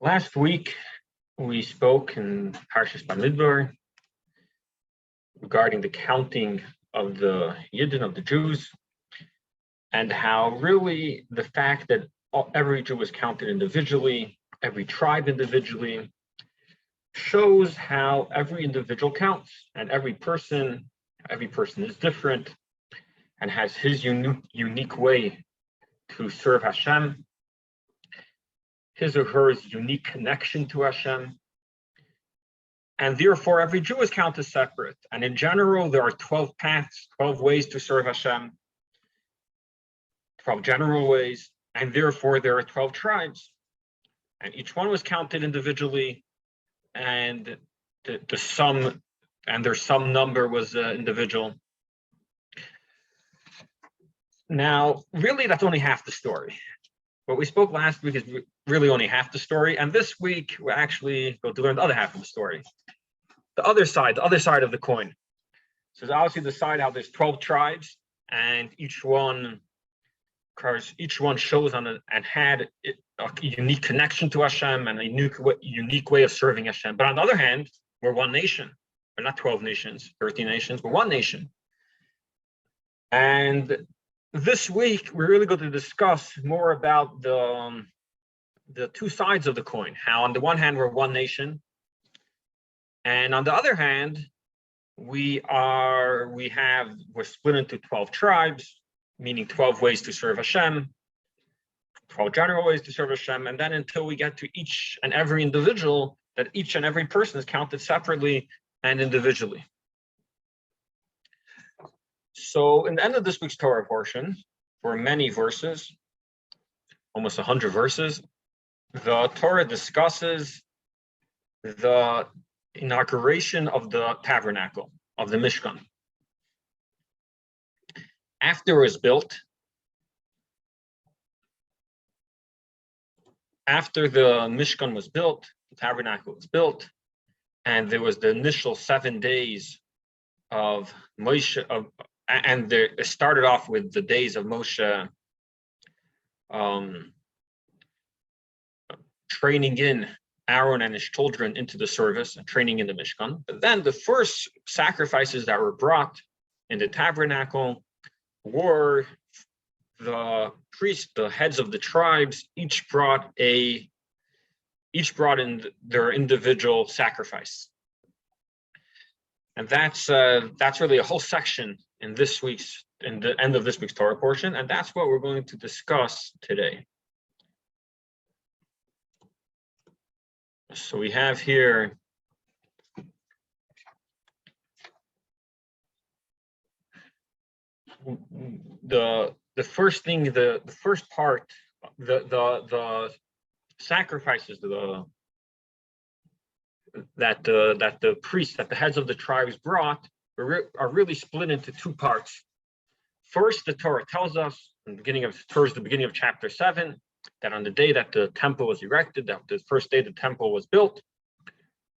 Last week, we spoke in Parshas Bamidbar regarding the counting of the Yidden, of the Jews, and how really the fact that every Jew was counted individually, every tribe individually, shows how every individual counts, and every person is different and has his unique way to serve Hashem, his or her unique connection to Hashem. And therefore, every Jew is counted separate. And in general, there are 12 paths, 12 ways to serve Hashem, 12 general ways. And therefore, there are 12 tribes. And each one was counted individually. And the sum, and their sum number was individual. Now, really, that's only half the story. What we spoke last week is really only half the story, and this week we're actually going to learn the other half of the story, the other side of the coin. So there's obviously the side how there's 12 tribes, and each one shows on and had a unique connection to Hashem and a unique way of serving Hashem. But on the other hand, we're one nation. We're not 12 nations, 13 nations. We're one nation, and this week, we're really going to discuss more about the two sides of the coin. How on the one hand, we're one nation. And on the other hand, we're split into 12 tribes, meaning 12 ways to serve Hashem, 12 general ways to serve Hashem. And then until we get to each and every individual, that each and every person is counted separately and individually. So in the end of this week's Torah portion, for many verses, almost 100 verses, the Torah discusses the inauguration of the tabernacle, of the Mishkan. After the Mishkan was built, the tabernacle was built, and there was the initial 7 days of Moshe, and it started off with the days of Moshe training in Aaron and his children into the service and training in the Mishkan. But then the first sacrifices that were brought in the tabernacle were the priests, the heads of the tribes, each brought in their individual sacrifice. And that's really a whole section in the end of this week's Torah portion, and that's what we're going to discuss today. So we have here the first thing, the first part, the sacrifices that the priests, that the heads of the tribes brought are really split into two parts. First, the Torah tells us in the beginning of Thurs, the beginning of chapter 7, that on the day that the temple was erected, that the first day the temple was built,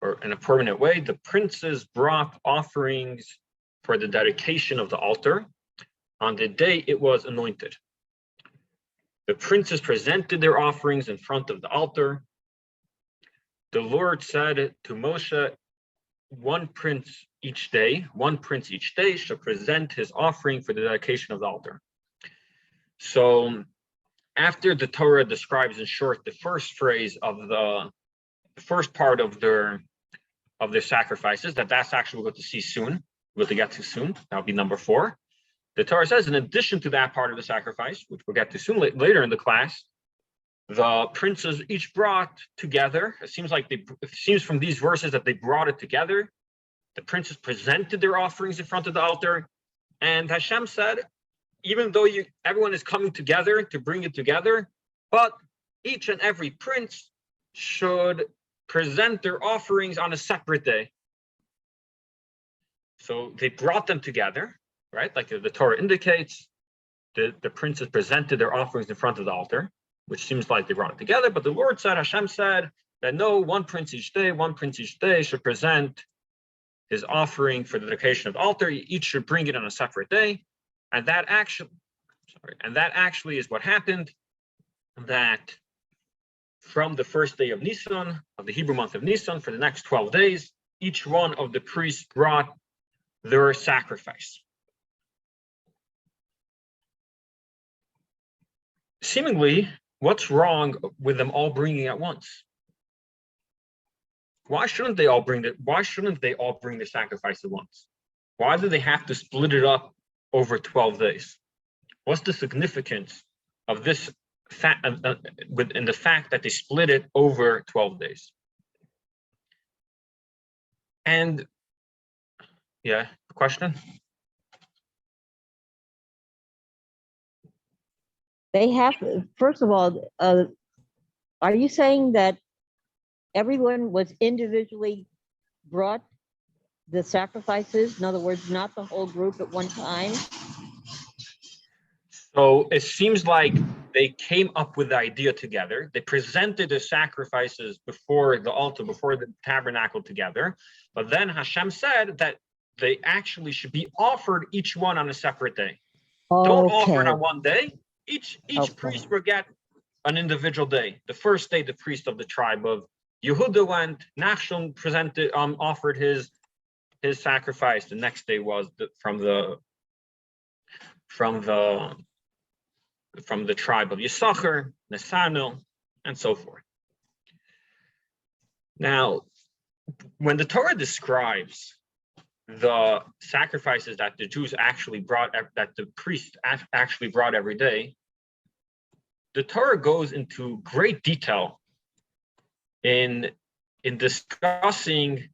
or in a permanent way, the princes brought offerings for the dedication of the altar on the day it was anointed. The princes presented their offerings in front of the altar. The Lord said to Moshe, one prince each day shall present his offering for the dedication of the altar. So after the Torah describes in short the first phrase of the first part of their sacrifices, that's actually we're going to see soon, we're going to get to soon, that'll be number 4. The Torah says, in addition to that part of the sacrifice, which we'll get to soon later in the class, the princes each brought together, it seems from these verses that they brought it together. The princes presented their offerings in front of the altar, and Hashem said, even though everyone is coming together to bring it together, but each and every prince should present their offerings on a separate day. So they brought them together, right? Like the Torah indicates, the princes presented their offerings in front of the altar, which seems like they brought it together. But the Lord said, Hashem said, that no, one prince each day should present his offering for the dedication of the altar. Each should bring it on a separate day. And that actually is what happened, that from the first day of Nisan, of the Hebrew month of Nisan, for the next 12 days, each one of the priests brought their sacrifice. Seemingly, what's wrong with them all bringing at once? Why shouldn't they all bring the sacrifice at once? Why do they have to split it up over 12 days? What's the significance of this fact in the fact that they split it over 12 days? And yeah, question? They have, first of all, are you saying that everyone was individually brought the sacrifices? In other words, not the whole group at one time? So it seems like they came up with the idea together. They presented the sacrifices before the altar, before the tabernacle together. But then Hashem said that they actually should be offered each one on a separate day. Don't offer it on one day. Each priest will get an individual day. The first day, the priest of the tribe of Yehudah went. Nachshon offered his sacrifice. The next day was from the tribe of Yisachar, Nesano, and so forth. Now, when the Torah describes the sacrifices that the Jews actually brought, that the priests actually brought every day, the Torah goes into great detail in discussing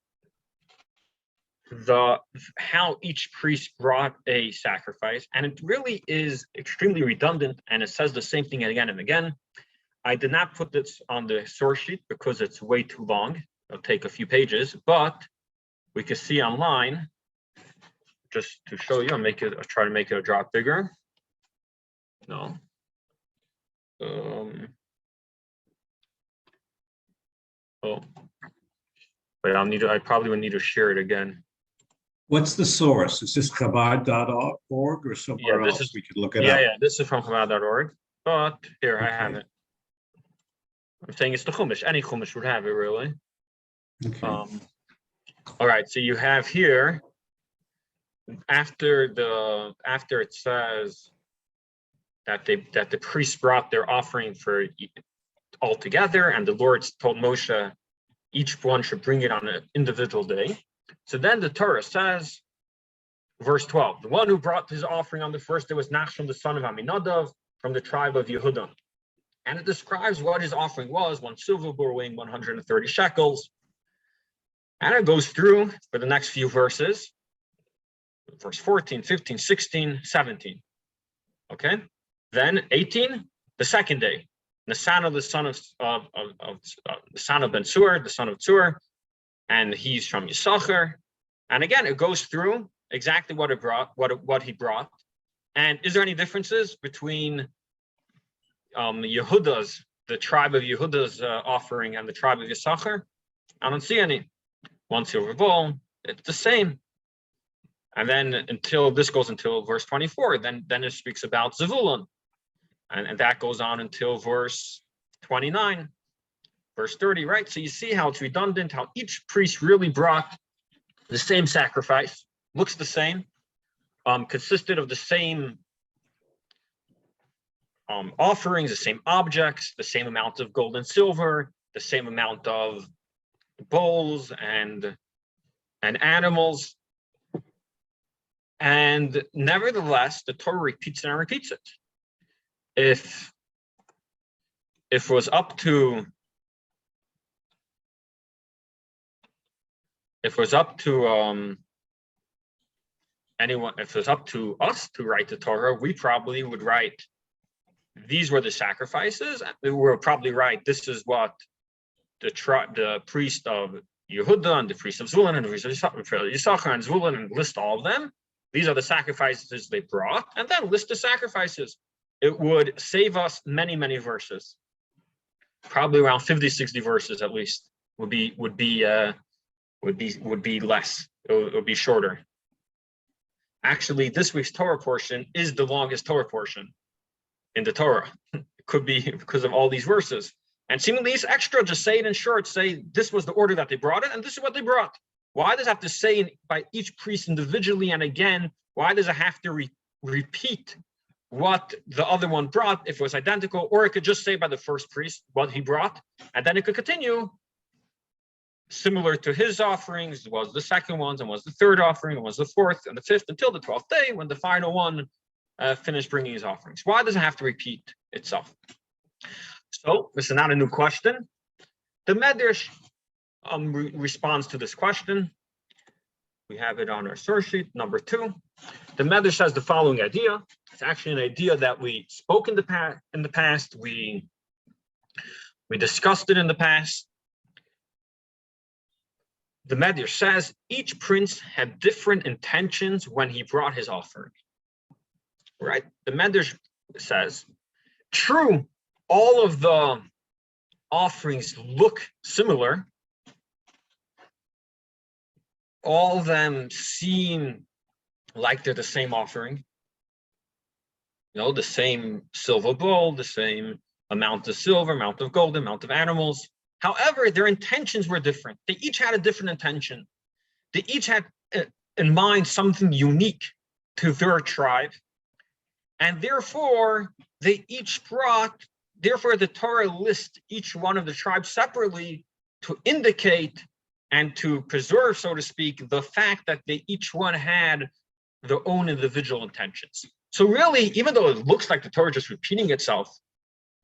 how each priest brought a sacrifice, and it really is extremely redundant, and it says the same thing again and again. I did not put this on the source sheet because it's way too long. It'll take a few pages, but we can see online, just to show you. I'll try to make it a drop bigger. No. But I probably would need to share it again. What's the source? Is this Chabad.org or somewhere else? We could look it up. Yeah, this is from Chabad.org. But here, I have it. I'm saying it's the Chumash. Any Chumash would have it, really. Okay. All right, so you have here, after it says that the priests brought their offering for all together, and the Lord told Moshe each one should bring it on an individual day. So then the Torah says, verse 12, the one who brought his offering on the first day was Nachshon, the son of Aminadav, from the tribe of Yehudah. And it describes what his offering was: 1 silver bull weighing 130 shekels. And it goes through for the next few verses, verse 14, 15, 16, 17. Okay? Then 18, the second day, Nesano, the son of Ben Tzur, the son of Tzur, and he's from Yisachar. And again, it goes through exactly what he brought. And is there any differences between Yehudah's, the tribe of Yehudah's offering, and the tribe of Yisachar? I don't see any. 1 silver bowl, it's the same. And then this goes until verse 24. Then it speaks about Zevulun. And that goes on until verse 29, verse 30, right? So you see how it's redundant, how each priest really brought the same sacrifice, looks the same, consisted of the same offerings, the same objects, the same amount of gold and silver, the same amount of bowls and animals. And nevertheless, the Torah repeats it and repeats it. If it was up to anyone, if it was up to us to write the Torah, we probably would write, these were the sacrifices. We will probably write, this is what the priest of Yehudah and the priest of Zvulun and the priest of Yisachar and Zvulun, and list all of them. These are the sacrifices they brought, and then list the sacrifices. It would save us many, many verses. Probably around 50, 60 verses at least would be less. It would be shorter. Actually, this week's Torah portion is the longest Torah portion in the Torah. It could be because of all these verses. And seemingly it's extra, just say it in short, say this was the order that they brought it, and this is what they brought. Why does it have to say by each priest individually? And again, why does it have to repeat what the other one brought if it was identical? Or it could just say by the first priest what he brought, and then it could continue similar to his offerings, was the second ones, and was the third offering, and was the fourth and the fifth until the 12th day when the final one finished bringing his offerings. Why does it have to repeat itself? So this is not a new question. The Medrash responds to this question. We have it on our source sheet, number 2. The Medrash has the following idea. It's actually an idea that we spoke in the past. We discussed it in the past. The Medrash says each prince had different intentions when he brought his offering. Right? The Medrash says, true, all of the offerings look similar. All of them seem like they're the same offering. You know, the same silver bowl, the same amount of silver, amount of gold, amount of animals. However, their intentions were different. They each had a different intention. They each had in mind something unique to their tribe. And therefore, they each brought, therefore the Torah lists each one of the tribes separately to indicate and to preserve, so to speak, the fact that they each one had their own individual intentions. So really, even though it looks like the Torah just repeating itself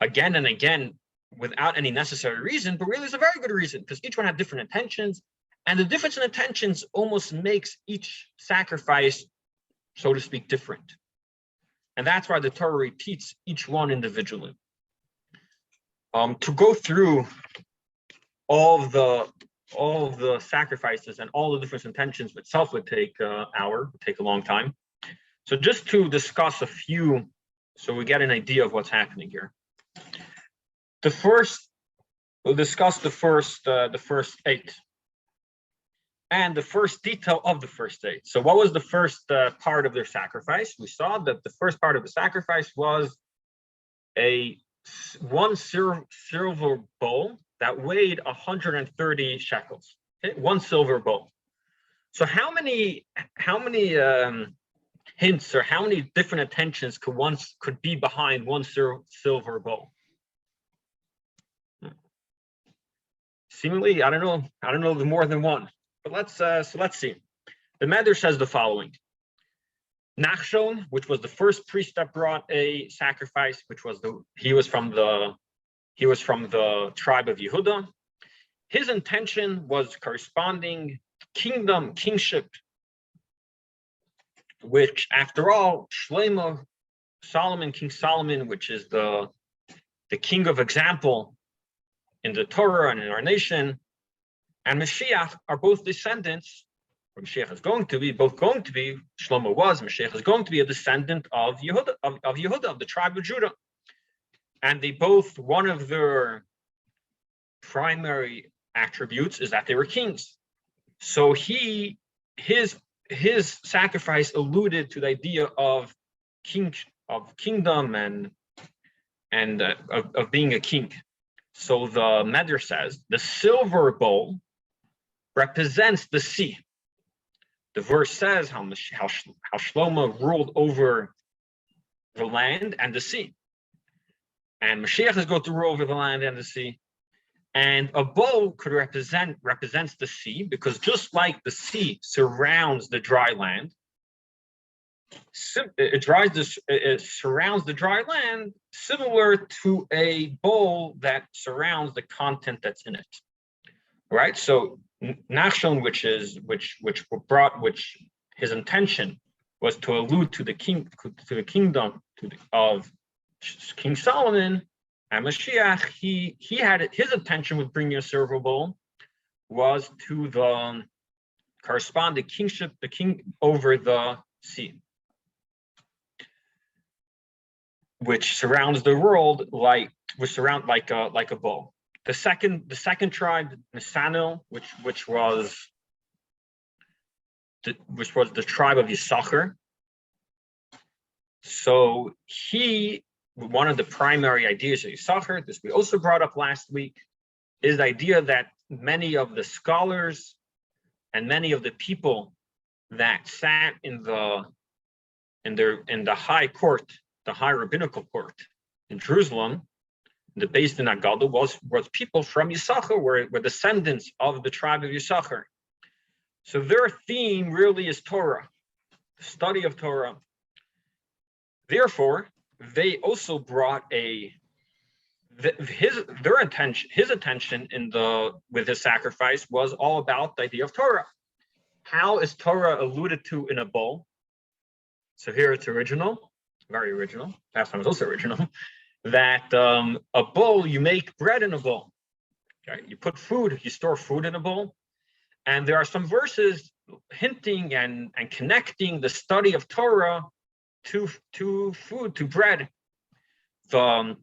again and again without any necessary reason, but really it's a very good reason, because each one had different intentions, and the difference in intentions almost makes each sacrifice, so to speak, different. And that's why the Torah repeats each one individually. To go through all of the sacrifices and all the different intentions itself would take an hour, would take a long time. So just to discuss a few, so we get an idea of what's happening here. We'll discuss the first 8 and the first detail of the first 8. So what was the first part of their sacrifice? We saw that the first part of the sacrifice was one silver bowl that weighed 130 shekels. Okay? One silver bowl. So how many hints or how many different intentions could be behind one silver bowl? Seemingly, I don't know more than one. But let's see. The Medrash says the following: Nachshon, which was the first priest that brought a sacrifice, he was from the tribe of Yehudah. His intention was corresponding kingship, which, after all, King Solomon, which is the king of example in the Torah and in our nation, and Mashiach are both descendants, or Mashiach is going to be, Shlomo was, Mashiach is going to be a descendant of Yehudah, of the tribe of Judah. And they both, one of their primary attributes is that they were kings. So his sacrifice alluded to the idea of kingdom and of being a king. So the Medrash says the silver bowl represents the sea. The verse says how Shlomo ruled over the land and the sea. And Mashiach is going to rule over the land and the sea. And a bowl could represents the sea, because just like the sea surrounds the dry land, it surrounds the dry land, similar to a bowl that surrounds the content that's in it. Right? So Nachshon, which his intention was to allude to the kingdom of King Solomon, and Mashiach, he had his intention with bringing a silver bowl was to the correspond the kingship, the king over the sea, which surrounds the world like a bowl. The second tribe, Nisanel, which was the tribe of Yisachar. So one of the primary ideas of Yisachar, this we also brought up last week, is the idea that many of the scholars and many of the people that sat in the high court, the high rabbinical court in Jerusalem, the Beis Din HaGadol was people from Yisachar, were descendants of the tribe of Yisachar. So their theme really is Torah, the study of Torah. Therefore, they also brought his attention with his sacrifice was all about the idea of Torah. How is Torah alluded to in a bowl? So here it's original, very original. Last time was also original. That a bowl, you make bread in a bowl. Okay? You put food, you store food in a bowl. And there are some verses hinting and connecting the study of Torah to food, to bread. The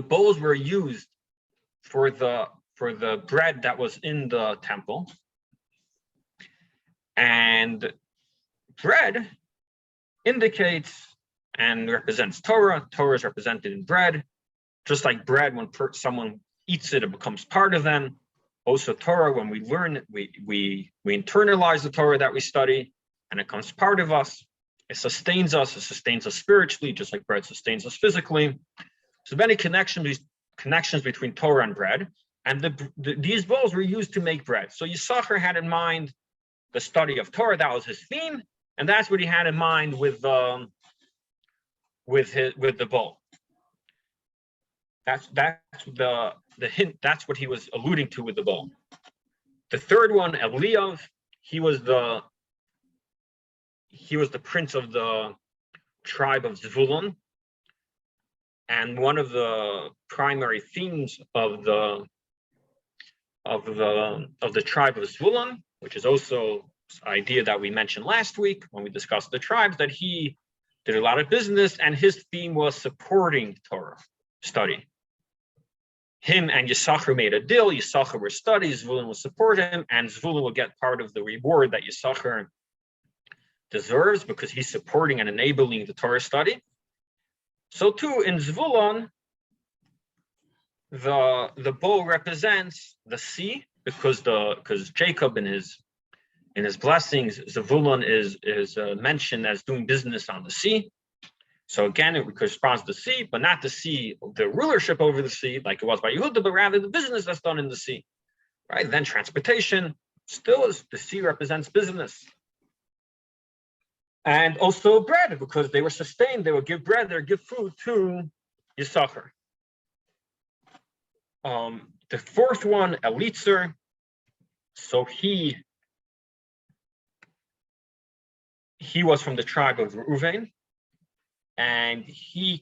bowls were used for the bread that was in the temple. And bread indicates and represents Torah. Torah is represented in bread. Just like bread, when someone eats it, it becomes part of them. Also Torah, when we learn it, we internalize the Torah that we study, and it becomes part of us. It sustains us spiritually, just like bread sustains us physically. So many connections between Torah and bread, and these bowls were used to make bread. So Yisachar had in mind the study of Torah. That was his theme, and that's what he had in mind with the bowl. That's the hint. That's what he was alluding to with the bowl. The third one, Eliyav, he was the prince of the tribe of Zvulun, and one of the primary themes of the tribe of Zvulun, which is also an idea that we mentioned last week when we discussed the tribes, that he did a lot of business, and his theme was supporting Torah study. Him and Yisachar made a deal. Yisachar will study, Zvulun will support him, and Zvulun will get part of the reward that Yisachar deserves because he's supporting and enabling the Torah study. So too in Zvulun, the bowl represents the sea, because Jacob in his blessings, Zvulun is mentioned as doing business on the sea. So again, it corresponds to the sea, but not the sea, the rulership over the sea, like it was by Yehudah, but rather the business that's done in the sea. Right? Then transportation, still is the sea represents business. And also bread, because they were sustained, they would give bread, they would give food to Yisachar. The fourth one, Elitzer, so he was from the tribe of Reuven, and he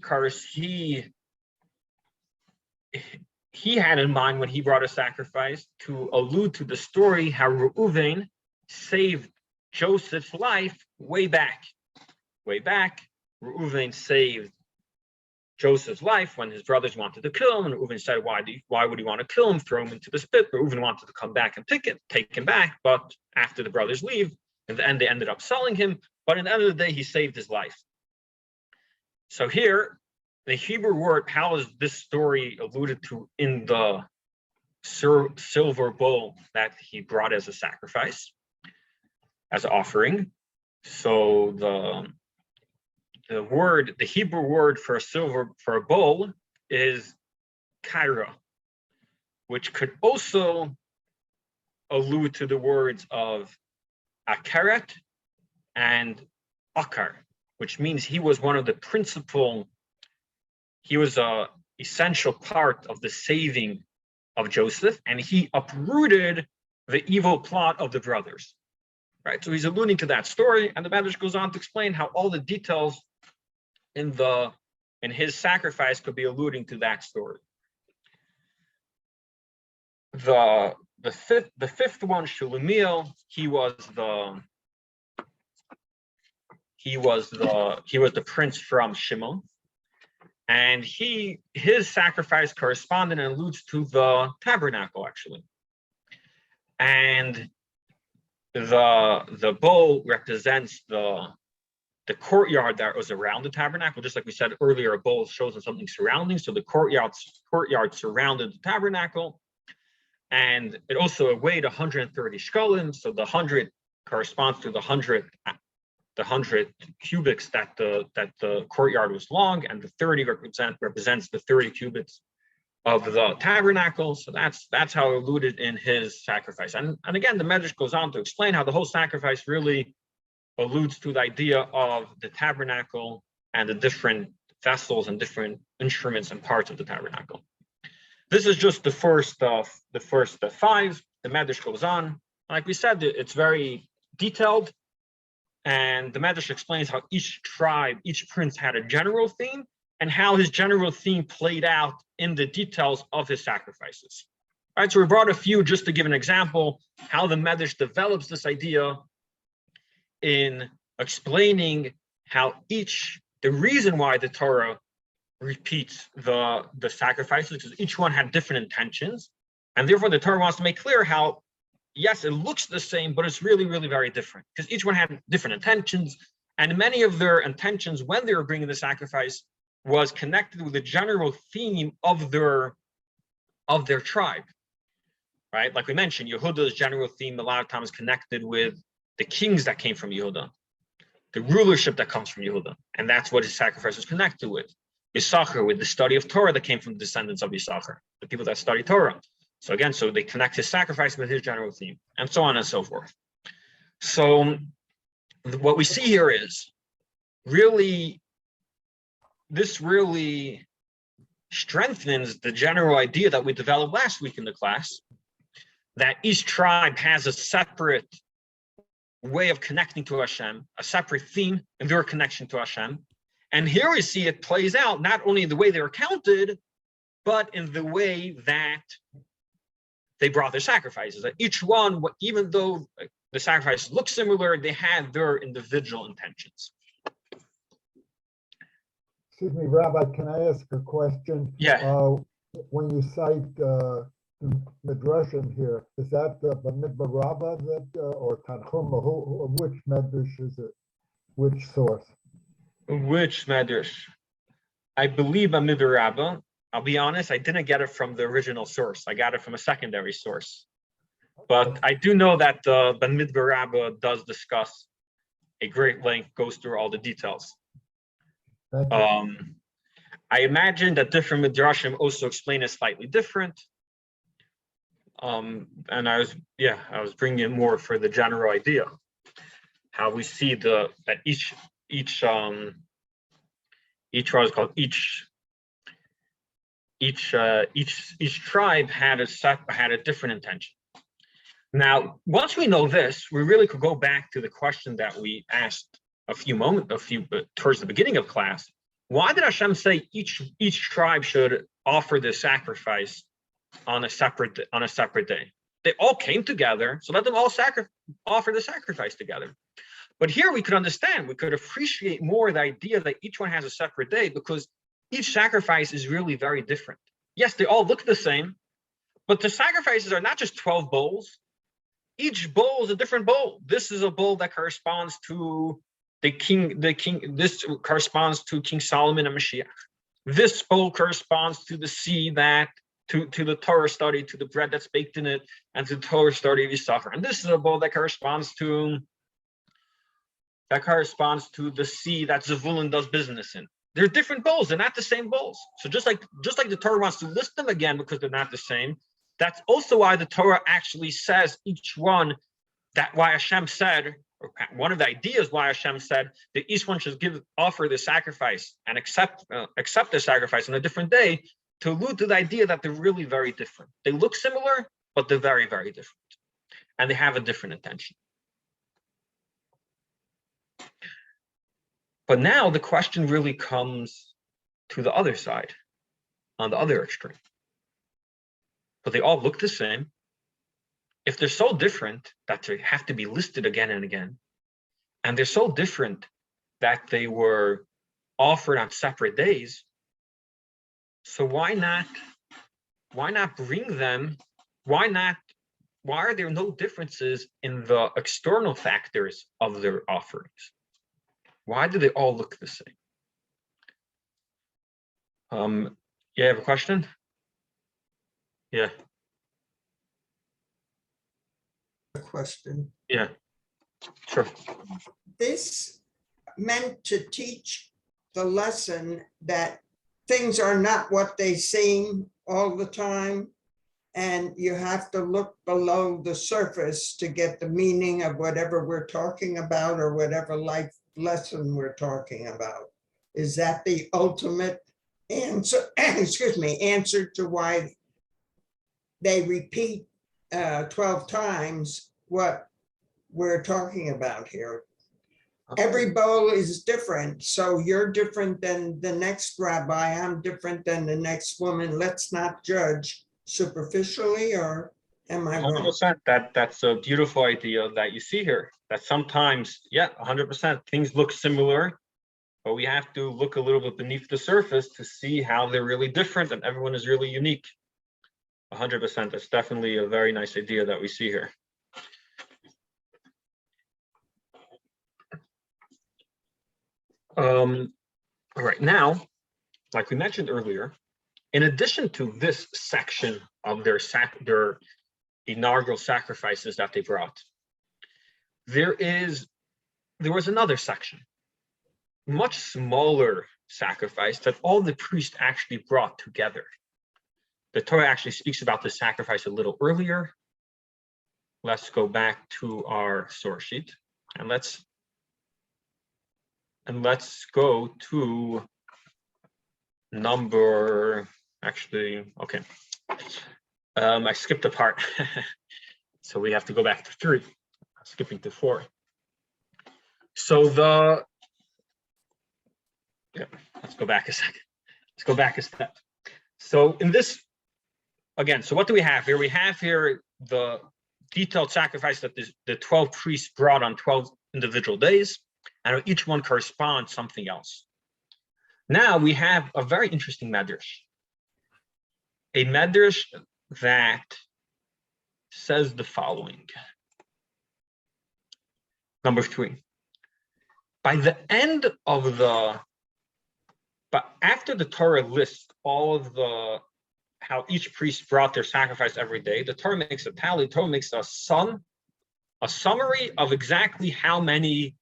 had in mind when he brought a sacrifice to allude to the story how Reuven saved Joseph's life way back. Reuven saved Joseph's life when his brothers wanted to kill him, and Reuven said, why would he want to kill him? Throw him into the pit. But Reuven wanted to come back and take him back, but after the brothers leave, in the end they ended up selling him, but in the end of the day he saved his life. So here, the Hebrew word, how is this story alluded to in the silver bowl that he brought as a sacrifice, as an offering? So the Hebrew word for a bowl is kaira, which could also allude to the words of akeret and akar, which means he was one of the he was an essential part of the saving of Joseph, and he uprooted the evil plot of the brothers. Right, so he's alluding to that story, and the Medrash goes on to explain how all the details in his sacrifice could be alluding to that story. The fifth one, Shulamil, he was the prince from Shimon, and his sacrifice corresponded and alludes to the tabernacle actually, and the bowl represents the the courtyard that was around the tabernacle. Just like we said earlier, a bowl shows something surrounding. So the courtyard surrounded the tabernacle. And it also weighed 130 shekalim. So the 100 corresponds to the 100 cubits that the courtyard was long, and the 30 represents the 30 cubits of the tabernacle. So that's how alluded in his sacrifice. And again, the Medrash goes on to explain how the whole sacrifice really alludes to the idea of the tabernacle and the different vessels and different instruments and parts of the tabernacle. This is just the first 5. The Medrash goes on. Like we said, it's very detailed, and the Medrash explains how each tribe, each prince had a general theme, and how his general theme played out in the details of his sacrifices. All right, so we brought a few just to give an example how the Medrash develops this idea in explaining how the reason why the Torah repeats the sacrifices, because each one had different intentions, and therefore the Torah wants to make clear how, yes, it looks the same, but it's really, really very different, because each one had different intentions, and many of their intentions when they were bringing the sacrifice was connected with the general theme of their tribe, right? Like we mentioned, Yehuda's general theme a lot of times connected with the kings that came from Yehudah, the rulership that comes from Yehudah, and that's what his sacrifice was connected with. Yisachar, with the study of Torah that came from the descendants of Yisachar, the people that study Torah. So again, so they connect his sacrifice with his general theme, and so on and so forth. So what we see here is this really strengthens the general idea that we developed last week in the class, that each tribe has a separate way of connecting to Hashem, a separate theme in their connection to Hashem. And here we see it plays out not only in the way they were counted, but in the way that they brought their sacrifices. That each one, even though the sacrifices look similar, they had their individual intentions. Excuse me, Rabbi, can I ask a question? Yeah. When you cite the Midrashim here, is that the Bamidbar Rabbah or Tanchuma? Which Midrash is it? Which source? Which Medrash? I believe Bamidbar Rabbah. I'll be honest, I didn't get it from the original source. I got it from a secondary source. But I do know that the Bamidbar Rabbah does discuss a great length, goes through all the details. I imagine that different Midrashim also explain it slightly different. And I was bringing in more for the general idea, how we see that each tribe had a different intention. Now, once we know this, we really could go back to the question that we asked towards the beginning of class. Why did Hashem say each tribe should offer the sacrifice on a separate day? They all came together, so let them all offer the sacrifice together. But here we could understand, we could appreciate more the idea that each one has a separate day, because each sacrifice is really very different. Yes, they all look the same, but the sacrifices are not just 12 bowls. Each bowl is a different bowl. This is a bowl that corresponds to the king. This corresponds to King Solomon and Mashiach. This bowl corresponds to the sea to the Torah study, to the bread that's baked in it, and to the Torah study of Yisachar. And this is a bowl that corresponds to the sea that Zevulun does business in. They're different bowls. They're not the same bowls. So just like the Torah wants to list them again because they're not the same, that's also why the Torah actually says each one, why Hashem said, or one of the ideas why Hashem said that each one should offer the sacrifice and accept the sacrifice on a different day, to allude to the idea that they're really very different. They look similar, but they're very, very different. And they have a different intention. But now the question really comes to the other side, on the other extreme. But they all look the same. If they're so different that they have to be listed again and again, and they're so different that they were offered on separate days, so why not bring them? Why are there no differences in the external factors of their offerings? Why do they all look the same? You have a question? Yeah. Question. Yeah, sure. This meant to teach the lesson that things are not what they seem all the time, and you have to look below the surface to get the meaning of whatever we're talking about or whatever life lesson we're talking about. Is that the ultimate answer, answer to why they repeat 12 times what we're talking about here? Every bowl is different. So you're different than the next rabbi. I'm different than the next woman. Let's not judge superficially, or am I wrong? 100%. That's a beautiful idea that you see here. That sometimes, yeah, 100%, things look similar, but we have to look a little bit beneath the surface to see how they're really different, and everyone is really unique. 100%. That's definitely a very nice idea that we see here. All right, now, like we mentioned earlier, in addition to this section of their inaugural sacrifices that they brought, there was another section, much smaller sacrifice that all the priests actually brought together. The Torah actually speaks about this sacrifice a little earlier. Let's go back to our source sheet and let's go to number, actually, okay. I skipped a part. So we have to go back to 3, skipping to 4. So let's go back a second. Let's go back a step. So in this, again, so what do we have here? We have here the detailed sacrifice that the 12 priests brought on 12 individual days, and each one corresponds something else. Now we have a very interesting medrash. A medrash that says the following. Number 3. By the end of but after the Torah lists all of how each priest brought their sacrifice every day, the Torah makes a tally. The Torah makes a summary of exactly how many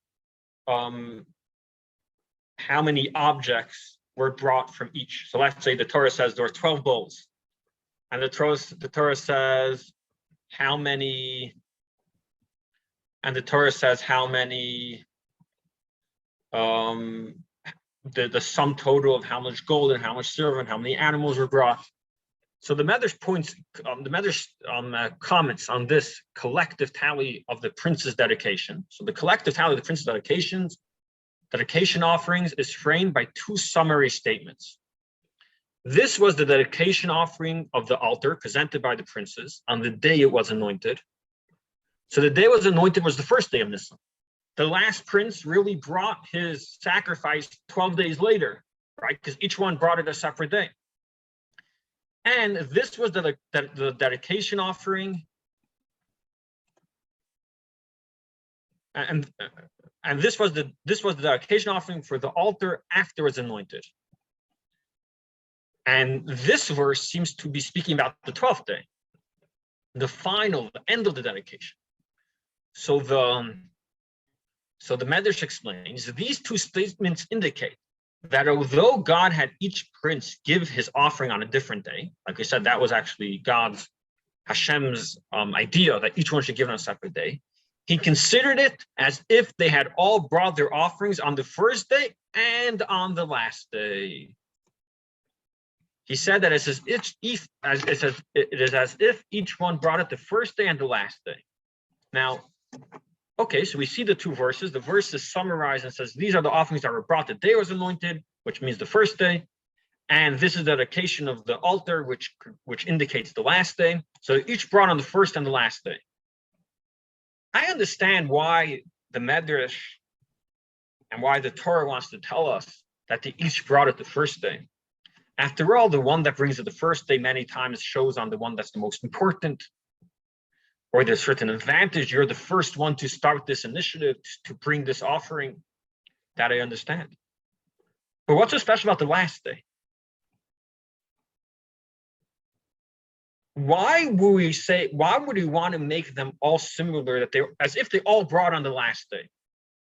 objects were brought from each. So let's say the Torah says there were 12 bowls, and the Torah says how many, and the Torah says how many, the sum total of how much gold and how much silver and how many animals were brought. So the Medrash comments on this collective tally of the prince's dedication. So the collective tally of the prince's dedication offerings is framed by 2 summary statements. This was the dedication offering of the altar presented by the princes on the day it was anointed. So the day it was anointed was the first day of Nisan. The last prince really brought his sacrifice 12 days later, right? Because each one brought it a separate day. And this was the dedication offering, and this was the dedication offering for the altar after it was anointed. And this verse seems to be speaking about the 12th day, the end of the dedication. So the Medrash explains that these 2 statements indicate that although God had each prince give his offering on a different day, like I said, that was actually Hashem's idea that each one should give on a separate day, he considered it as if they had all brought their offerings on the first day and on the last day. He said that it is as if each one brought it the first day and the last day. Now, okay, so we see the 2 verses. The verse is summarized and says, these are the offerings that were brought the day it was anointed, which means the first day. And this is the dedication of the altar, which indicates the last day. So each brought on the first and the last day. I understand why the Medrash and why the Torah wants to tell us that they each brought it the first day. After all, the one that brings it the first day many times shows on the one that's the most important, or there's certain advantage. You're the first one to start this initiative, to bring this offering. That I understand. But what's so special about the last day? Why would we want to make them all similar, that they, as if they all brought on the last day?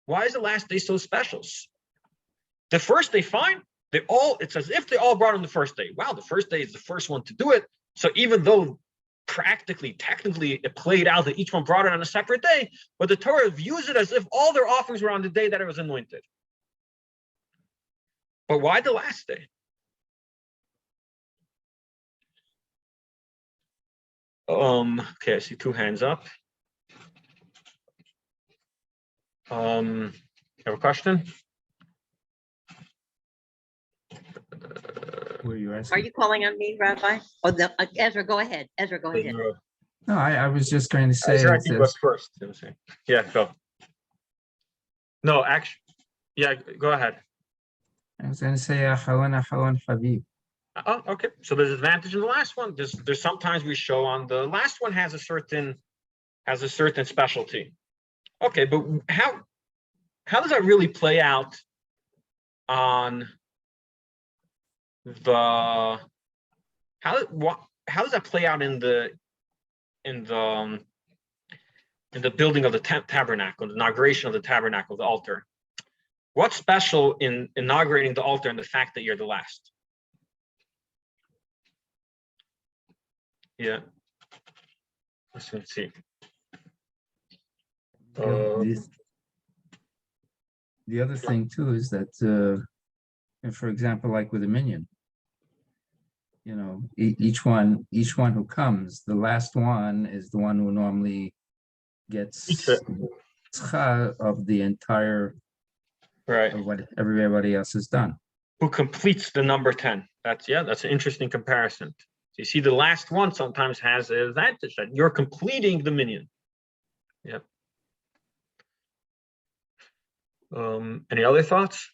Why is the last day so special? The first day, fine. It's as if they all brought on the first day. Wow, the first day is the first one to do it. So even though technically, it played out that each one brought it on a separate day, but the Torah views it as if all their offerings were on the day that it was anointed. But why the last day? Okay, I see two hands up. You have a question? Were you Are asking? you calling on me, Rabbi? Oh, Ezra, go ahead. Ezra, go ahead. No, I was just going to say, Ezra, I it think says- was first. Yeah, go. No, actually, yeah, go ahead. I was going to say, Acharon Habib. Oh, okay. So there's advantage in the last one. There's sometimes we show on the last one has a certain specialty. Okay, but how does that really play out on the how does that play out in the building of the tabernacle, the inauguration of the tabernacle, the altar? What's special in inaugurating the altar and the fact that you're the last? Yeah. Let's see. The other thing too is that, for example, like with a minyan, each one who comes, the last one is the one who normally gets tzcha of the entire, right, of what everybody else has done. Who completes the number 10? That's an interesting comparison. So you see, the last one sometimes has an advantage that you're completing the minyan. Yep. Any other thoughts?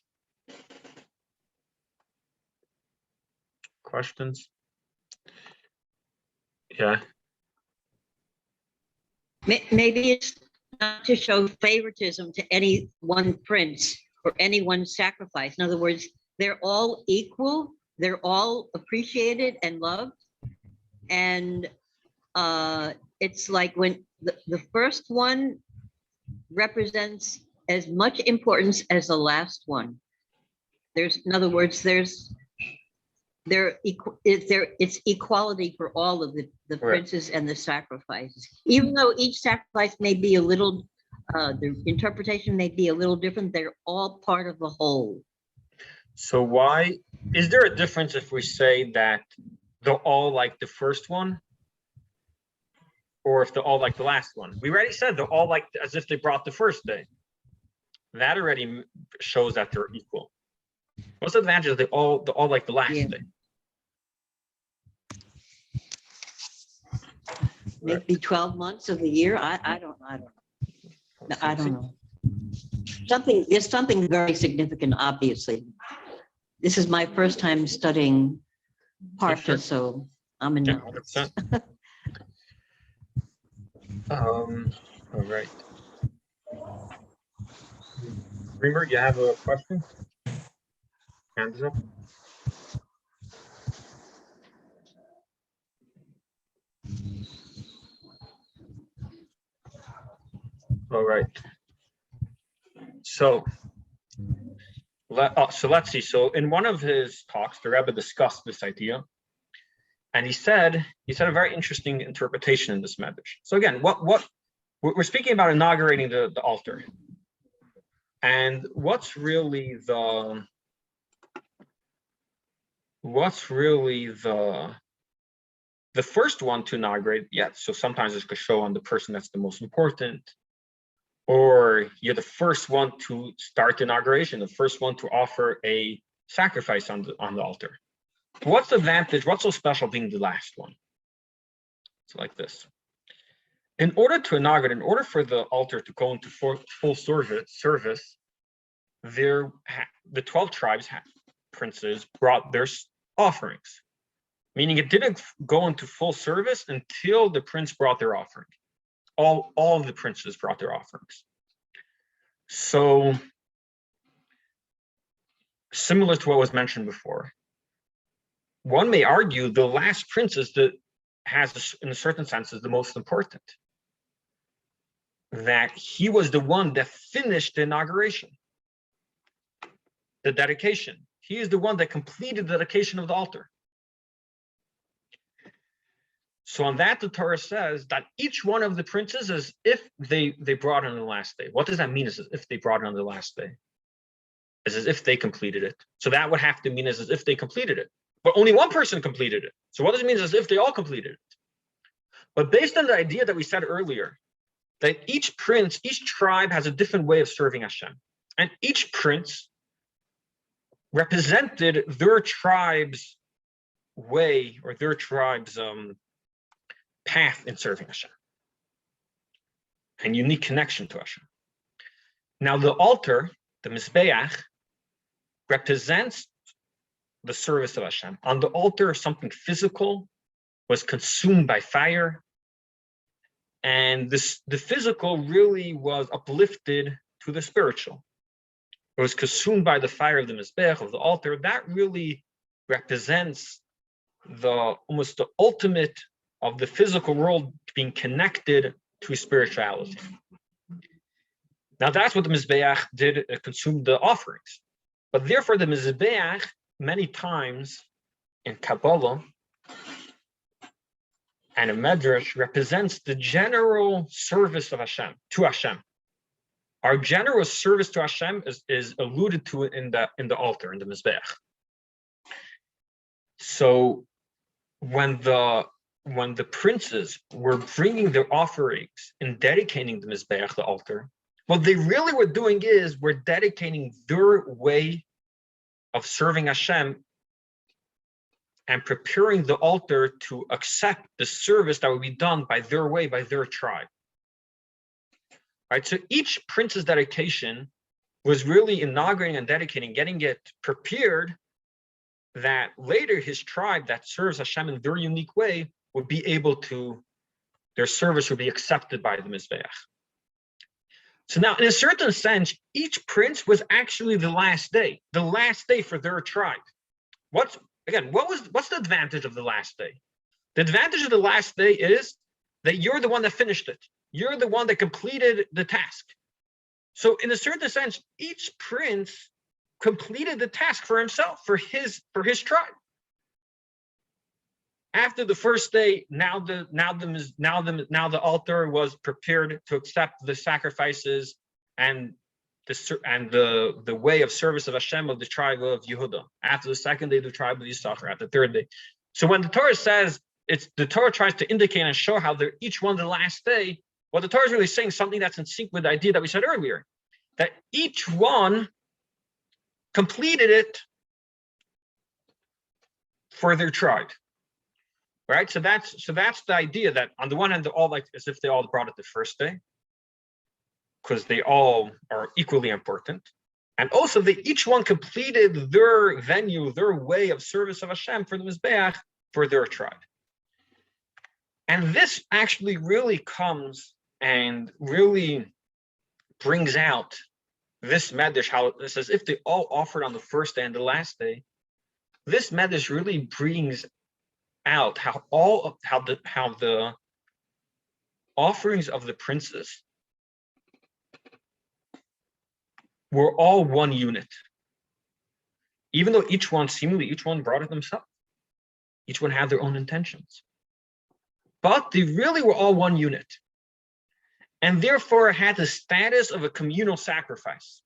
Questions? Yeah. Maybe it's not to show favoritism to any one prince or any one sacrifice. In other words, they're all equal. They're all appreciated and loved. And it's like when the first one represents as much importance as the last one. In other words, it's equality for all of the Right. princes and the sacrifices. Even though each sacrifice may be a little, the interpretation may be a little different, they're all part of the whole. So why is there a difference if we say that they're all like the first one, or if they're all like the last one? We already said they're all like as if they brought the first day. That already shows that they're equal. What's the advantage? They're all like the last day. Maybe 12 months of the year. I don't know. There's something very significant, obviously. This is my first time studying Parsha, Sure. so I'm in. Yeah, 100%. All right. Reamer, you have a question? Hands up. All right. So let's see. So in one of his talks, the Rebbe discussed this idea, and he said a very interesting interpretation in this message. So again, what we're speaking about inaugurating the altar, and what's really the first one to inaugurate? Yeah. So sometimes it's going to show on the person that's the most important. Or you're the first one to start the inauguration, the first one to offer a sacrifice on the altar. What's the advantage? What's so special being the last one? It's like this. In order to inaugurate, in order for the altar to go into full service, the 12 tribes princes brought their offerings, meaning it didn't go into full service until the prince brought their offering. All of the princes brought their offerings. So similar to what was mentioned before. One may argue the last prince is in a certain sense, is the most important. That he was the one that finished the inauguration, the dedication. He is the one that completed the dedication of the altar. So on that, the Torah says that each one of the princes is if they brought it on the last day. What does that mean? Is as if they brought it on the last day? It's as if they completed it. So that would have to mean as if they completed it. But only one person completed it. So what does it mean as if they all completed it? But based on the idea that we said earlier, that each prince, each tribe has a different way of serving Hashem. And each prince represented their tribe's way or their tribe's path in serving Hashem. And unique connection to Hashem. Now the altar, the Mizbeach, represents the service of Hashem. On the altar, something physical was consumed by fire. And the physical really was uplifted to the spiritual. It was consumed by the fire of the Mizbeach, of the altar. That really represents almost the ultimate of the physical world being connected to spirituality. Now that's what the Mizbeach did, it consumed the offerings. But therefore the Mizbeach, many times in Kabbalah and in Medrash, represents the general service of Hashem, to Hashem. Our general service to Hashem is alluded to in the altar, in the Mizbeach. So when the princes were bringing their offerings and dedicating the Mizbeach, the altar, what they really were doing is we're dedicating their way of serving Hashem and preparing the altar to accept the service that would be done by their way, by their tribe. Right, so each prince's dedication was really inaugurating and dedicating, getting it prepared that later his tribe that serves Hashem in their unique way would be able to, their service would be accepted by the Mizbeach. So now, in a certain sense, each prince was actually the last day for their tribe. What's the advantage of the last day? The advantage of the last day is that you're the one that finished it. You're the one that completed the task. So in a certain sense, each prince completed the task for himself, for his tribe. After the first day, now the altar was prepared to accept the sacrifices and the way of service of Hashem of the tribe of Yehudah. After the second day, the tribe of Yitzchok. At the third day. So when the Torah says the Torah tries to indicate and show how they're each one the last day, what the Torah is really saying something that's in sync with the idea that we said earlier, that each one completed it for their tribe. Right, so that's the idea that on the one hand, they're all like as if they all brought it the first day, because they all are equally important, and also they each one completed their venue, their way of service of Hashem for the Mizbeach for their tribe. And this actually really comes and really brings out this medrash, how it says if they all offered on the first day and the last day. This medrash really brings out how the offerings of the princes were all one unit, even though each one brought it themselves. Each one had their own intentions, but they really were all one unit, and therefore had the status of a communal sacrifice.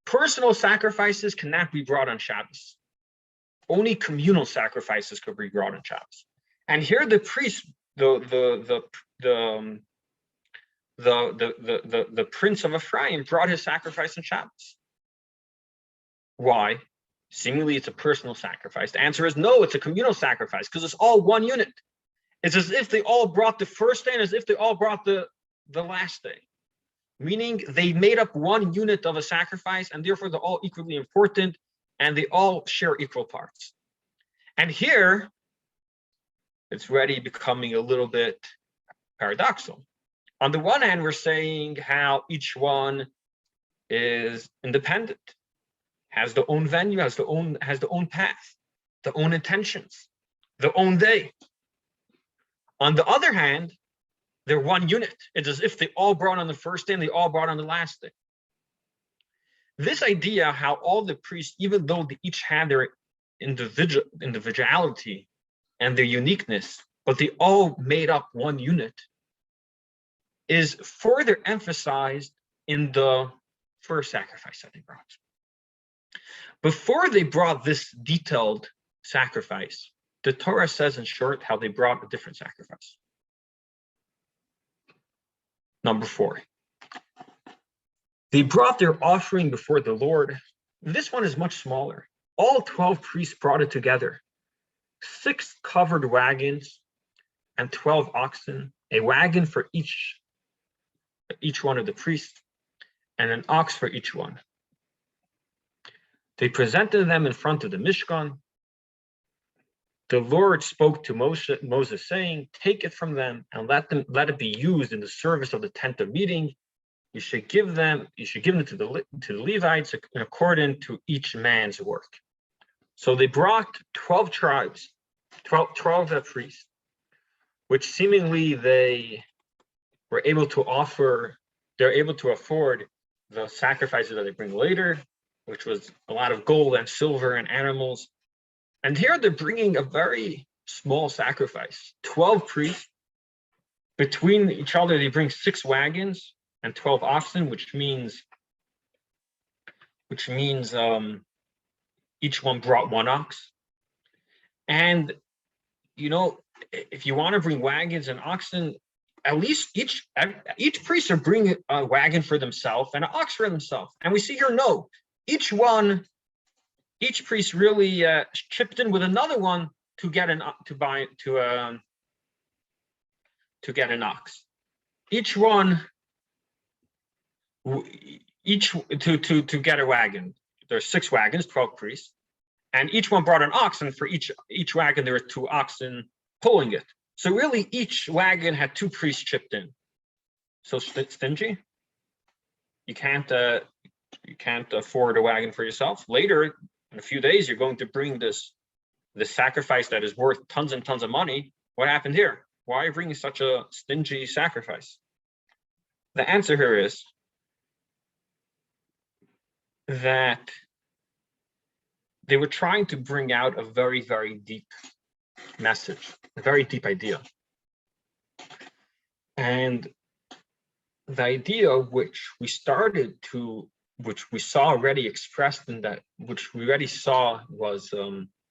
Personal sacrifices cannot be brought on Shabbos. Only communal sacrifices could be brought on Shabbos. And here the priest, the prince of Ephraim brought his sacrifice on Shabbos. Why? Seemingly it's a personal sacrifice. The answer is no, it's a communal sacrifice because it's all one unit. It's as if they all brought the first day and as if they all brought the last day. Meaning they made up one unit of a sacrifice and therefore they're all equally important and they all share equal parts. And here, it's already becoming a little bit paradoxical. On the one hand, we're saying how each one is independent, has their own venue, has their own path, their own intentions, their own day. On the other hand, they're one unit. It's as if they all brought on the first day and they all brought on the last day. This idea, how all the priests, even though they each had their individuality and their uniqueness, but they all made up one unit, is further emphasized in the first sacrifice that they brought. Before they brought this detailed sacrifice, the Torah says in short how they brought a different sacrifice. Number 4. They brought their offering before the Lord. This one is much smaller. All 12 priests brought it together. 6 covered wagons and 12 oxen, a wagon for each one of the priests, and an ox for each one. They presented them in front of the Mishkan. The Lord spoke to Moses, saying, "Take it from them and let it be used in the service of the tent of meeting. You should give them to the Levites in accordance to each man's work." So they brought 12 tribes, 12 priests, which seemingly they were able to offer. They're able to afford the sacrifices that they bring later, which was a lot of gold and silver and animals. And here they're bringing a very small sacrifice. 12 priests. Between each other, they bring 6 wagons and 12 oxen, which means each one brought 1 ox. And, if you want to bring wagons and oxen, at least each priest are bringing a wagon for themselves and an ox for themselves. And we see here, no, each priest really chipped in with another one to get an ox. Each one to get a wagon. There's 6 wagons, 12 priests, and each one brought an ox, and for each wagon there were 2 oxen pulling it. So really, each wagon had 2 priests chipped in. So stingy. You can't afford a wagon for yourself. Later, in a few days, you're going to bring this sacrifice that is worth tons and tons of money. What happened here? Why are you bringing such a stingy sacrifice? The answer here is that they were trying to bring out a very, very deep message, a very deep idea. And the idea which we saw already expressed in that, which we already saw was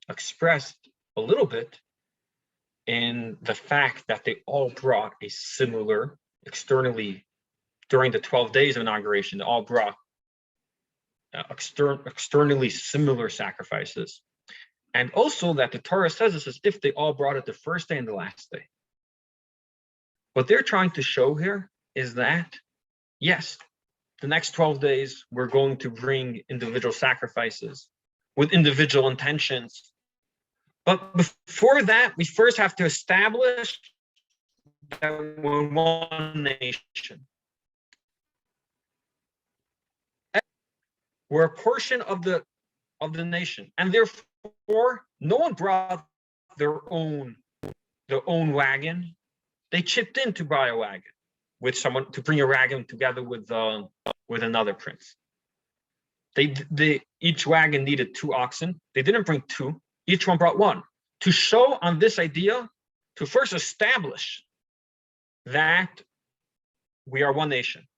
expressed a little bit in the fact that they all brought a similar, externally, during the 12 days of inauguration, they all brought externally similar sacrifices. And also that the Torah says this as if they all brought it the first day and the last day. What they're trying to show here is that, yes, the next 12 days, we're going to bring individual sacrifices with individual intentions. But before that, we first have to establish that we're one nation. We're a portion of the nation, and therefore, no one brought their own wagon. They chipped in to buy a wagon with someone, to bring a wagon together with another prince. Each wagon needed 2 oxen. They didn't bring 2. Each one brought 1 to show on this idea, to first establish that we are one nation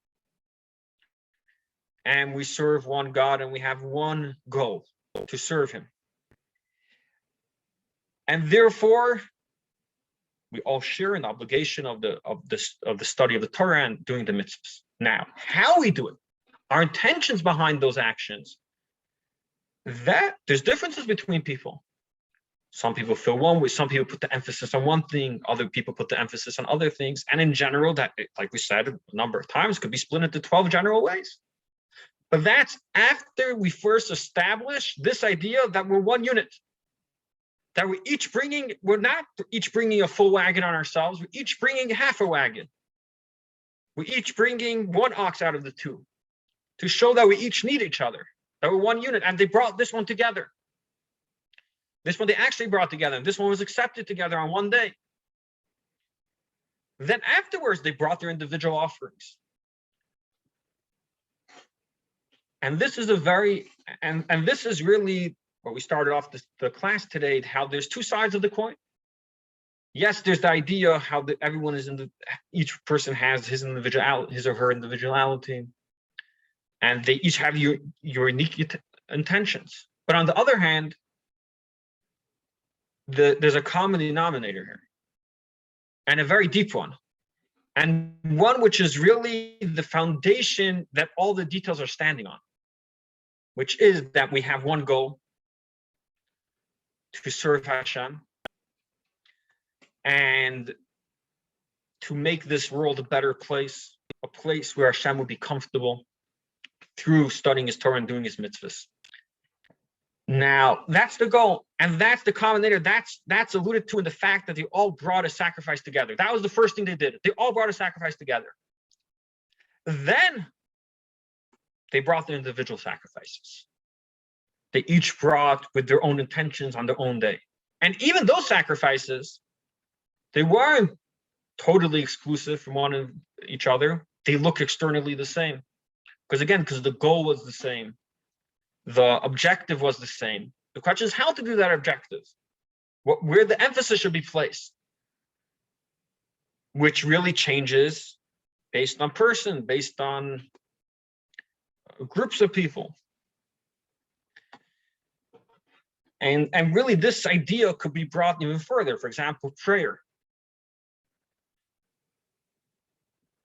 and we serve one God and we have one goal, to serve him. And therefore, we all share an obligation of the study of the Torah and doing the mitzvahs. Now, how we do it, our intentions behind those actions, that there's differences between people. Some people feel one way, some people put the emphasis on one thing, other people put the emphasis on other things. And in general, that, like we said a number of times, could be split into 12 general ways. But that's after we first establish this idea that we're one unit. That we're not each bringing a full wagon on ourselves, we're each bringing half a wagon. We're each bringing 1 ox out of the 2 to show that we each need each other. that were one unit, and they brought this one together. This one they actually brought together, and this one was accepted together on one day. Then afterwards, they brought their individual offerings. And this is this is really what we started off the class today, how there's two sides of the coin. Yes, there's the idea how everyone is each person has his or her individuality, and they each have your unique intentions. But on the other hand, there's a common denominator here, and a very deep one, and one which is really the foundation that all the details are standing on, which is that we have one goal: to serve Hashem and to make this world a better place, a place where Hashem would be comfortable through studying his Torah and doing his mitzvahs. Now, that's the goal, and that's the combinator. That's alluded to in the fact that they all brought a sacrifice together. That was the first thing they did. They all brought a sacrifice together. Then they brought their individual sacrifices. They each brought with their own intentions on their own day. And even those sacrifices, they weren't totally exclusive from one of each other. They look externally the same. Because the goal was the same. The objective was the same. The question is how to do that objective, where the emphasis should be placed, which really changes based on person, based on groups of people. And really this idea could be brought even further. For example, prayer.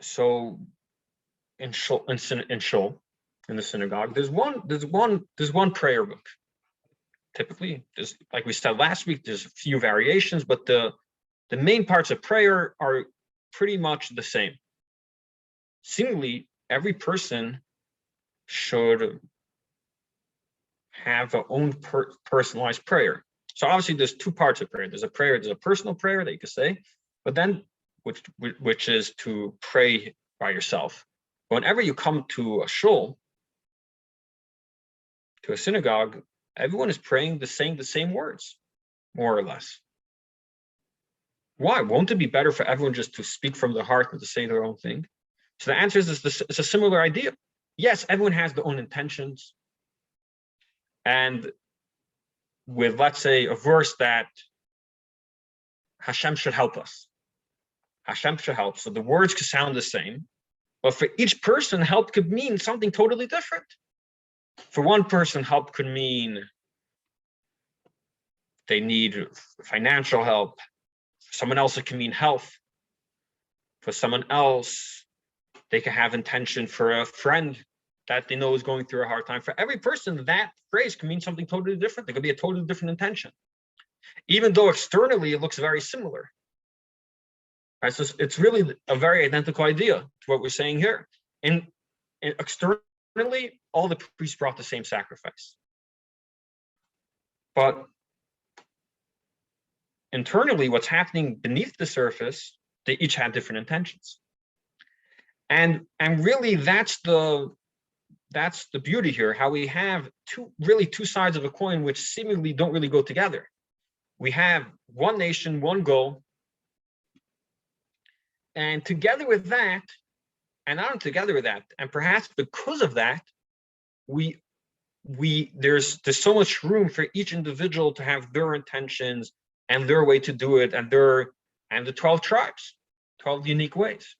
So in the synagogue, there's one prayer book. Typically, there's, like we said last week, there's a few variations, but the main parts of prayer are pretty much the same. Seemingly, every person should have their own personalized prayer. So obviously, there's two parts of prayer. There's a personal prayer that you could say, but then which is to pray by yourself. But whenever you come to a shul, to a synagogue, everyone is praying the same words, more or less. Why? Won't it be better for everyone just to speak from the heart and to say their own thing? So the answer is it's a similar idea. Yes, everyone has their own intentions. And with, let's say, a verse that Hashem should help us. Hashem should help. So the words could sound the same, but for each person, help could mean something totally different. For one person, help could mean they need financial help. For someone else, it can mean health. For someone else, they can have intention for a friend that they know is going through a hard time. For every person, that phrase can mean something totally different. It could be a totally different intention, even though externally it looks very similar. Right, so it's really a very identical idea to what we're saying here. And externally, all the priests brought the same sacrifice. But internally, what's happening beneath the surface, they each had different intentions. And really that's the beauty here, how we have two sides of a coin which seemingly don't really go together. We have one nation, one goal, and together with that, and perhaps because of that, there's so much room for each individual to have their intentions and their way to do it, and the 12 tribes, 12 unique ways.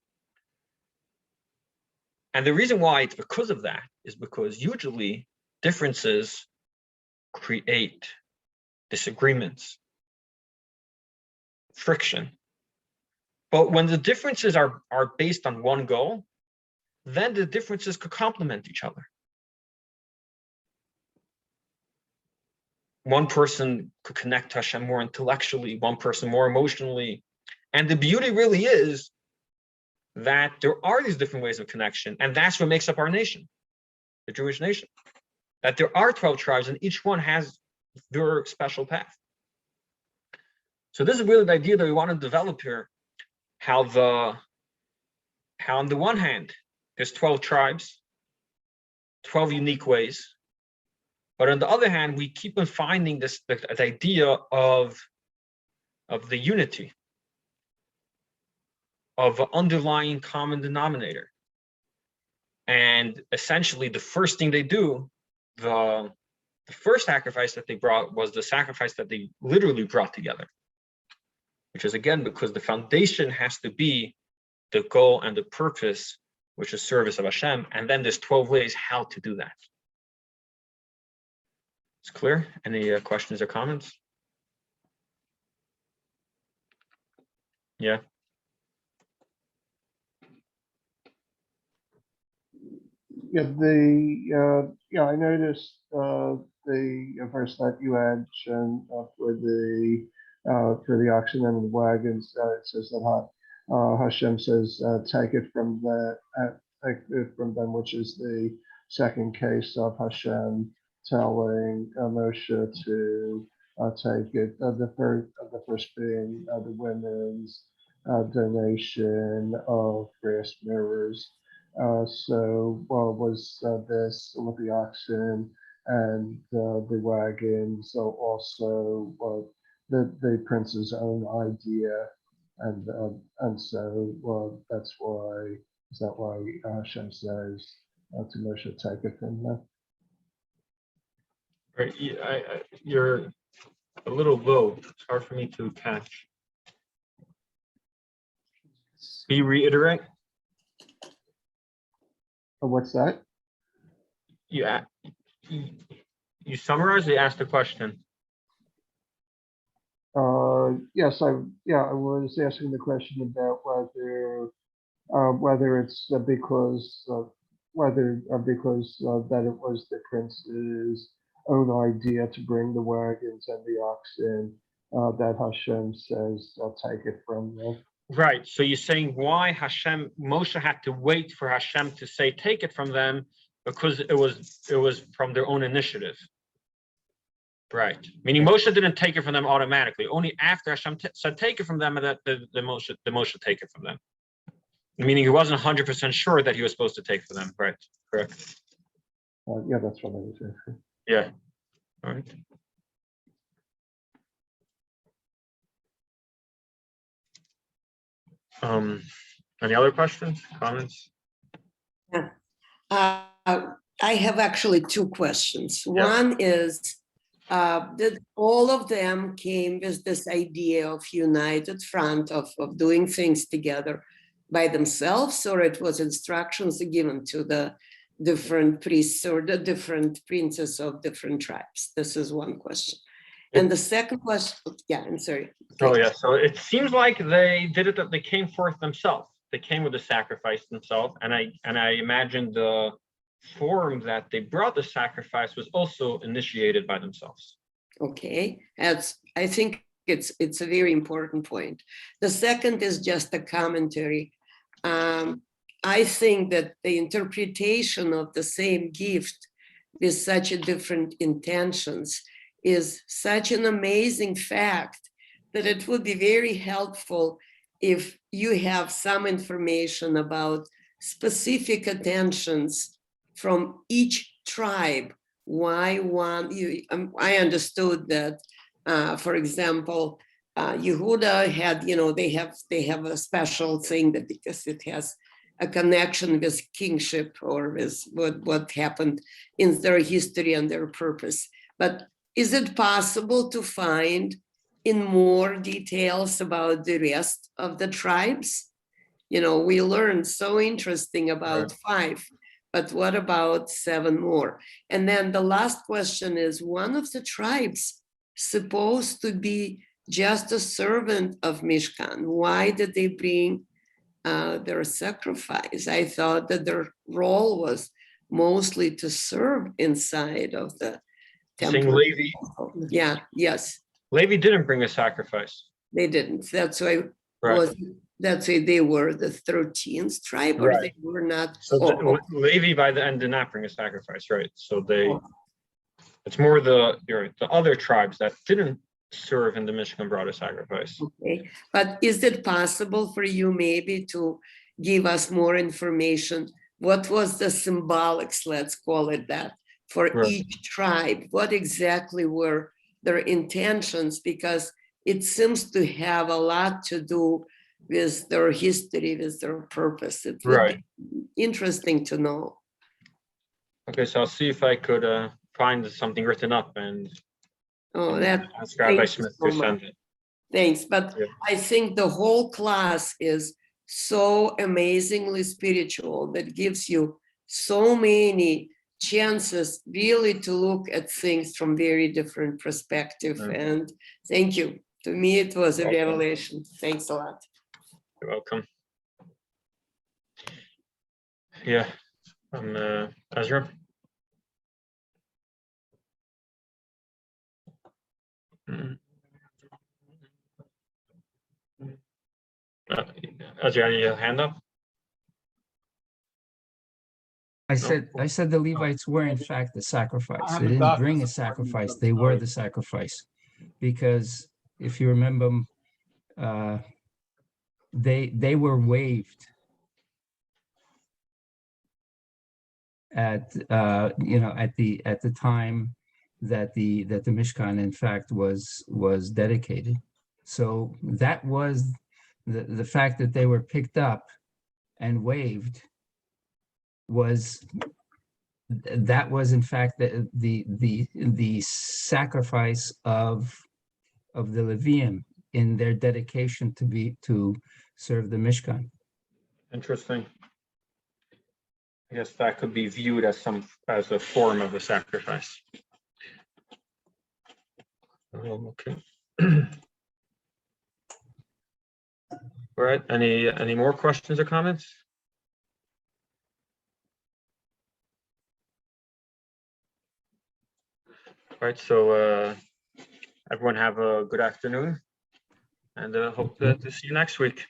And the reason why it's because of that is because usually differences create disagreements, friction. But when the differences are based on one goal, then the differences could complement each other. One person could connect to Hashem more intellectually, one person more emotionally. And the beauty really is that there are these different ways of connection, and that's what makes up our nation, the Jewish nation. That there are 12 tribes, and each one has their special path. So this is really the idea that we want to develop here. How on the one hand, there's 12 tribes, 12 unique ways, But on the other hand, we keep on finding the idea of the unity, of an underlying common denominator. And essentially, the first thing they do, the first sacrifice that they brought was the sacrifice that they literally brought together, which is again because the foundation has to be the goal and the purpose, which is service of Hashem. And then there's 12 ways how to do that. It's clear? Any questions or comments? Yeah. Yeah, I noticed the verse that you had shown for the oxen and the wagons. It says that Hashem says, take it from them, which is the second case of Hashem telling Moshe to take it. The first being the women's donation of brass mirrors. Was this with the oxen and the wagons also the prince's own idea, and so that's why Hashem says to Moshe, take it from them. Right. You're a little low. It's hard for me to catch. Can you reiterate? What's that? You summarized. You asked a question. Yes, I was asking the question about whether it's because that it was the prince's own idea to bring the wagons and the oxen that Hashem says take it from them. Right. So you're saying why Moshe had to wait for Hashem to say take it from them, because it was from their own initiative. Right. Meaning Moshe didn't take it from them automatically. Only after Hashem said take it from them, that the Moshe take it from them. Meaning he wasn't 100% sure that he was supposed to take from them. Right. Correct. Yeah, that's what I was asking. Yeah. All right. Any other questions, comments? I have actually two questions. Yeah. One is that all of them came with this idea of united front, of doing things together by themselves, or it was instructions given to the different priests or the different princes of different tribes? This is one question. And the second question, yeah, I'm sorry. Oh yeah, so it seems like they did it, that they came forth themselves. They came with the sacrifice themselves, and I imagine the form that they brought the sacrifice was also initiated by themselves. Okay, I think it's a very important point. The second is just a commentary. I think that the interpretation of the same gift with such a different intentions is such an amazing fact that it would be very helpful if you have some information about specific attentions from each tribe. Why one? I understood that, for example, Yehudah had, they have a special thing that because it has a connection with kingship or with what happened in their history and their purpose. But is it possible to find in more details about the rest of the tribes? We learned so interesting about 5, but what about 7 more? And then the last question is, one of the tribes supposed to be just a servant of Mishkan. Why did they bring their sacrifice? I thought that their role was mostly to serve inside of the temple. Saying Levi. Yeah, yes. Levi didn't bring a sacrifice. They didn't. That's why that's why they were the 13th tribe, or they were not. So Levi by the end did not bring a sacrifice, right? So it's more the other tribes that didn't serve in the Mishkan brought a sacrifice. Okay, but is it possible for you maybe to give us more information? What was the symbolics, let's call it that, for Right. each tribe. What exactly were their intentions? Because it seems to have a lot to do with their history, with their purpose. It would Right. be interesting to know. Okay, so I'll see if I could find something written up and Oh, that, ask Rabbi thank you Smith so to send it. thanks. But Yeah. I think the whole class is so amazingly spiritual that gives you so many chances really to look at things from very different perspective. Mm. And thank you. To me, it was a Welcome. revelation. Thanks a lot. You're welcome. Yeah, Ezra. Mm. Ezra, your hand up? I said the Levites were in fact the sacrifice. They didn't bring a sacrifice, they were the sacrifice. Because if you remember, they were waived at at the time that the Mishkan in fact was dedicated. So that was the fact that they were picked up and waived was in fact the sacrifice of the Levium in their dedication to serve the Mishkan. Interesting. I guess that could be viewed as a form of a sacrifice. Okay. All right. Any more questions or comments? All right. So everyone have a good afternoon, and hope to see you next week.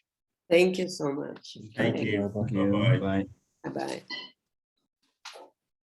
Thank you so much. Thank you. Thank you. Bye-bye. Bye. Bye-bye.